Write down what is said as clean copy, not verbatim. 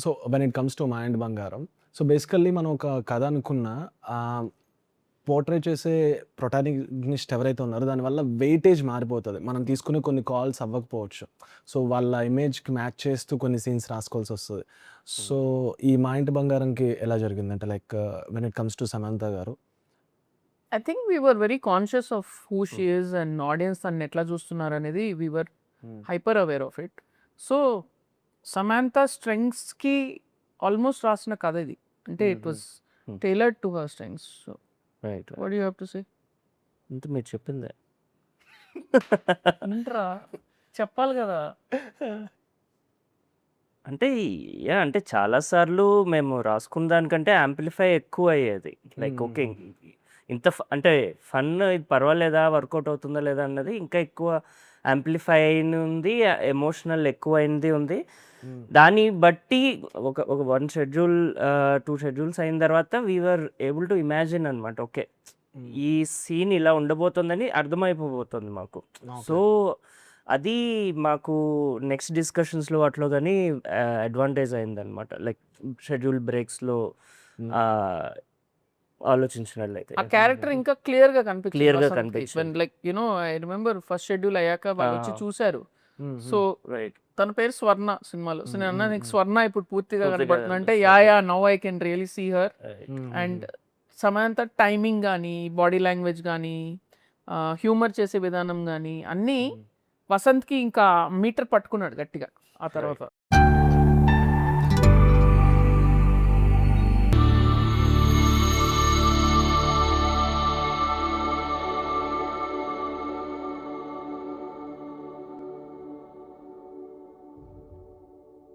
So when it comes to మా and బంగారం, so basically మనం ఒక కథ అనుకున్న పోర్ట్రే చేసే ప్రొటాగనిస్ట్ ఎవరైతే ఉన్నారో దానివల్ల వెయిటేజ్ మారిపోతుంది. మనం తీసుకునే కొన్ని కాల్స్ అవ్వకపోవచ్చు. సో వాళ్ళ ఇమేజ్కి మ్యాచ్ చేస్తూ కొన్ని సీన్స్ రాసుకోవాల్సి వస్తుంది. సో ఈ మా ఇంటి బంగారంకి ఎలా జరిగిందంటే like when it comes to Samantha garu. I think we were very conscious of who she is and audience తను ఎట్లా చూస్తున్నారు అనేది we were hyper aware of it. So Samantha స్ట్రెంగ్స్కి ఆల్మోస్ట్ రాసిన కథ ఇది, అంటే it was tailored to her strengths. So right what you have to say? అంత మీరు చెప్పిందే. ఏంట్రా చెప్పాలి కదా. అంటే అంటే చాలా సార్లు మేము రాసుకున్న దానికంటే యాంప్లిఫై ఎక్కువ అయ్యేది. లైక్ ఓకే, ఇంత అంటే ఫన్ ఇది పర్వాలేదా, వర్కౌట్ అవుతుందా లేదా అన్నది ఇంకా ఎక్కువ యాంప్లిఫై ఉంది, ఎమోషనల్ ఎక్కువైంది ఉంది. దాన్ని బట్టి ఒక ఒక 1 షెడ్యూల్ 2 షెడ్యూల్స్ అయిన తర్వాత వీఆర్ ఏబుల్ టు ఇమాజిన్ అనమాట. ఓకే, ఈ సీన్ ఇలా ఉండబోతుందని అర్థమైపోతుంది మాకు. సో అది మాకు నెక్స్ట్ డిస్కషన్స్లో అట్లో కానీ అడ్వాంటేజ్ అయిందనమాట. లైక్ షెడ్యూల్ బ్రేక్స్లో ఆలోచించినట్లయితే ఆ క్యారెక్టర్ ఇంకా క్లియర్ గా కనిపించింది. Clear గా వసంత్కి. కనిపించింది. When, like, you know, I remember first schedule అయ్యాక వాళ్ళు వచ్చి చూశారు. సో రైట్ తన పేరు స్వర్ణ సినిమాలో. సో నేను అన్నా నీకు స్వర్ణ ఇప్పుడు పూర్తిగా పూర్తిగా కనపడుతుంది అంటే now I can really see her. And Samantha timing కానీ, బాడీ లాంగ్వేజ్ కానీ, హ్యూమర్ చేసే విధానం కానీ అన్నీ వసంత్కి ఇంకా మీటర్ పట్టుకున్నాడు గట్టిగా ఆ తర్వాత.